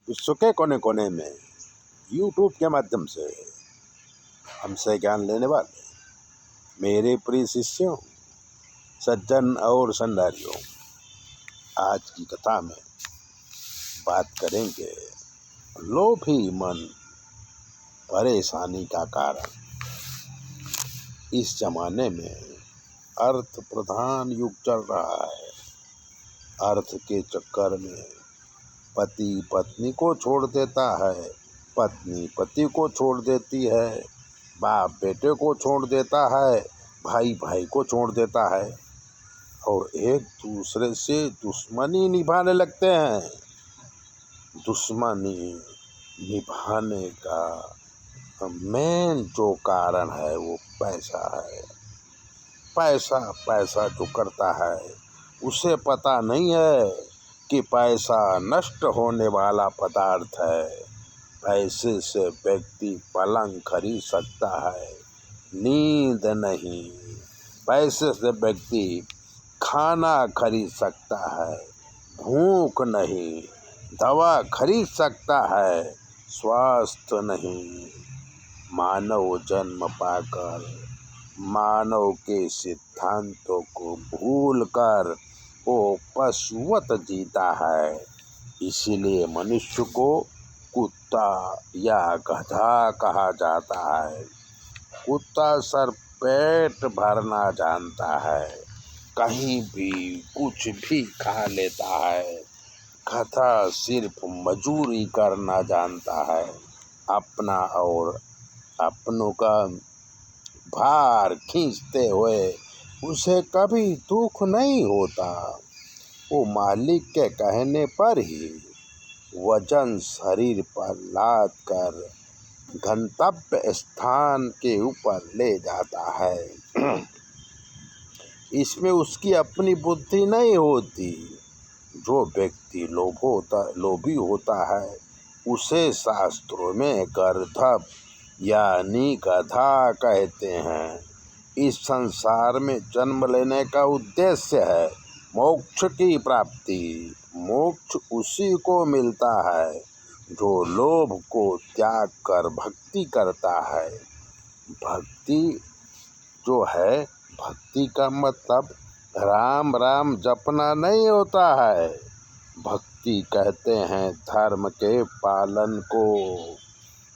विश्व के कोने कोने में यूट्यूब के माध्यम से हमसे ज्ञान लेने वाले मेरे प्रिय शिष्यों, सज्जन और संडारियों, आज की कथा में बात करेंगे लोभी मन परेशानी का कारण। इस जमाने में अर्थ प्रधान युग चल रहा है। अर्थ के चक्कर में पति पत्नी को छोड़ देता है, पत्नी पति को छोड़ देती है, बाप बेटे को छोड़ देता है, भाई भाई को छोड़ देता है और एक दूसरे से दुश्मनी निभाने लगते हैं। दुश्मनी निभाने का मेन जो कारण है वो पैसा है। पैसा पैसा जो करता है उसे पता नहीं है कि पैसा नष्ट होने वाला पदार्थ है। पैसे से व्यक्ति पलंग खरीद सकता है, नींद नहीं। पैसे से व्यक्ति खाना खरीद सकता है, भूख नहीं। दवा खरीद सकता है, स्वास्थ्य नहीं। मानव जन्म पाकर मानव के सिद्धांतों को भूलकर वो पशुवत जीता है। इसीलिए मनुष्य को कुत्ता या गधा कहा जाता है। कुत्ता सर पेट भरना जानता है, कहीं भी कुछ भी खा लेता है। गधा सिर्फ मजूरी करना जानता है। अपना और अपनों का भार खींचते हुए उसे कभी दुख नहीं होता। वो मालिक के कहने पर ही वजन शरीर पर लाद कर गंतव्य स्थान के ऊपर ले जाता है। इसमें उसकी अपनी बुद्धि नहीं होती। जो व्यक्ति लोभी होता है उसे शास्त्रों में गर्दभ यानी गधा कहते हैं। इस संसार में जन्म लेने का उद्देश्य है मोक्ष की प्राप्ति। मोक्ष उसी को मिलता है जो लोभ को त्याग कर भक्ति करता है। भक्ति जो है, भक्ति का मतलब राम राम जपना नहीं होता है। भक्ति कहते हैं धर्म के पालन को।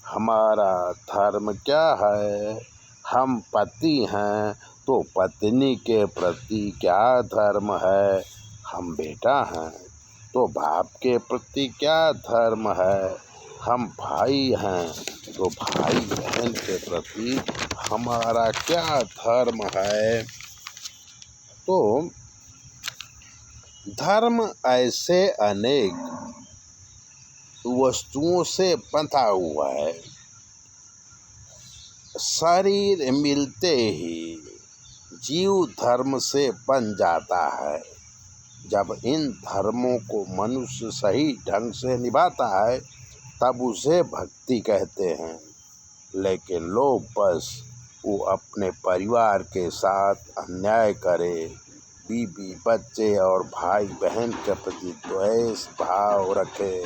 हमारा धर्म क्या है? हम पति हैं तो पत्नी के प्रति क्या धर्म है? हम बेटा हैं तो बाप के प्रति क्या धर्म है? हम भाई हैं तो भाई बहन के प्रति हमारा क्या धर्म है? तो धर्म ऐसे अनेक वस्तुओं से बंधा हुआ है। शरीर मिलते ही जीव धर्म से बन जाता है। जब इन धर्मों को मनुष्य सही ढंग से निभाता है तब उसे भक्ति कहते हैं। लेकिन लोग बस वो अपने परिवार के साथ अन्याय करे, बीवी बच्चे और भाई बहन के प्रति द्वेष भाव रखे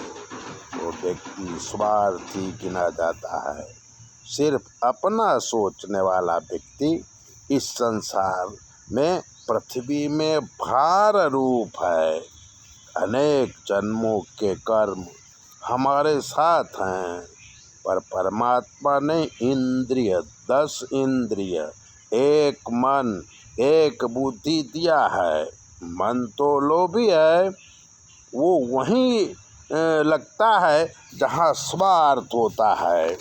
तो व्यक्ति स्वार्थी गिना जाता है। सिर्फ अपना सोचने वाला व्यक्ति इस संसार में पृथ्वी में भार रूप है। अनेक जन्मों के कर्म हमारे साथ हैं, पर परमात्मा ने इंद्रिय 10 इंद्रिय, एक मन, एक बुद्धि दिया है। मन तो लोभी है, वो वहीं लगता है जहाँ स्वार्थ होता है।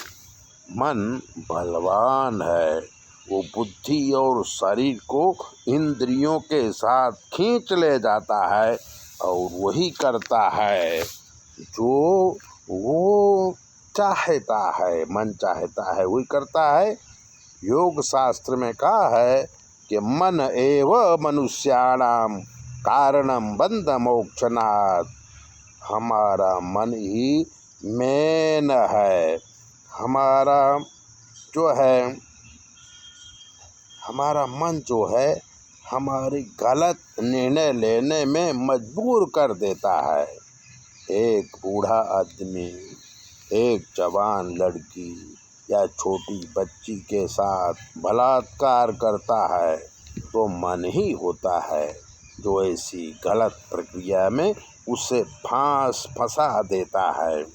मन बलवान है, वो बुद्धि और शरीर को इंद्रियों के साथ खींच ले जाता है और वही करता है जो वो चाहता है। मन चाहता है वही करता है। योग शास्त्र में कहा है कि मन एव मनुष्याणाम कारणम बंध मोक्षनात्। हमारा मन ही मेन है। हमारा मन जो है हमारी गलत निर्णय लेने में मजबूर कर देता है। एक बूढ़ा आदमी एक जवान लड़की या छोटी बच्ची के साथ बलात्कार करता है तो मन ही होता है जो ऐसी गलत प्रक्रिया में उसे फंसा देता है,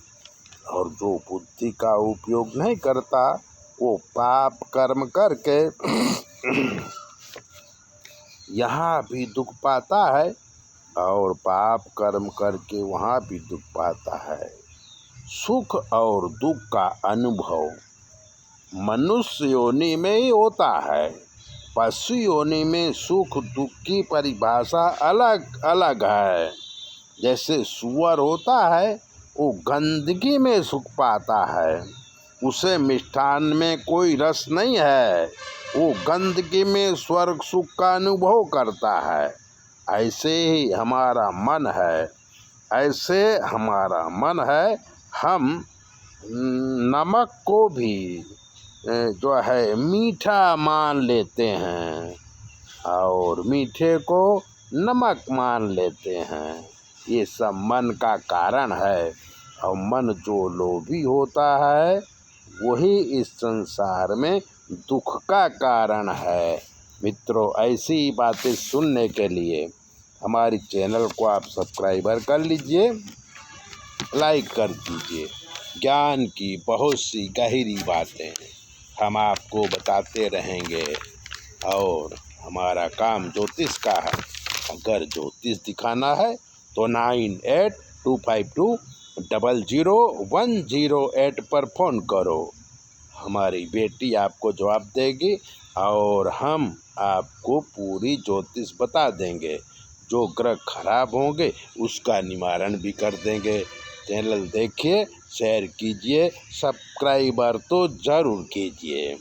और जो बुद्धि का उपयोग नहीं करता वो पाप कर्म करके यहाँ भी दुख पाता है और पाप कर्म करके वहाँ भी दुख पाता है। सुख और दुख का अनुभव मनुष्य योनि में ही होता है। पशु योनि में सुख दुख की परिभाषा अलग अलग है। जैसे सूअर होता है वो गंदगी में सुख पाता है, उसे मिष्ठान में कोई रस नहीं है, वो गंदगी में स्वर्ग सुख का अनुभव करता है। ऐसे ही हमारा मन है, हम नमक को भी जो है मीठा मान लेते हैं और मीठे को नमक मान लेते हैं। ये सब मन का कारण है, और मन जो लोभी होता है वही इस संसार में दुख का कारण है। मित्रों, ऐसी ही बातें सुनने के लिए हमारी चैनल को आप सब्सक्राइबर कर लीजिए, लाइक कर दीजिए। ज्ञान की बहुत सी गहरी बातें हम आपको बताते रहेंगे, और हमारा काम ज्योतिष का है। अगर ज्योतिष दिखाना है तो 9825200108 पर फ़ोन करो। हमारी बेटी आपको जवाब देगी और हम आपको पूरी ज्योतिष बता देंगे। जो ग्रह खराब होंगे उसका निवारण भी कर देंगे। चैनल देखिए, शेयर कीजिए, सब्सक्राइबर तो ज़रूर कीजिए।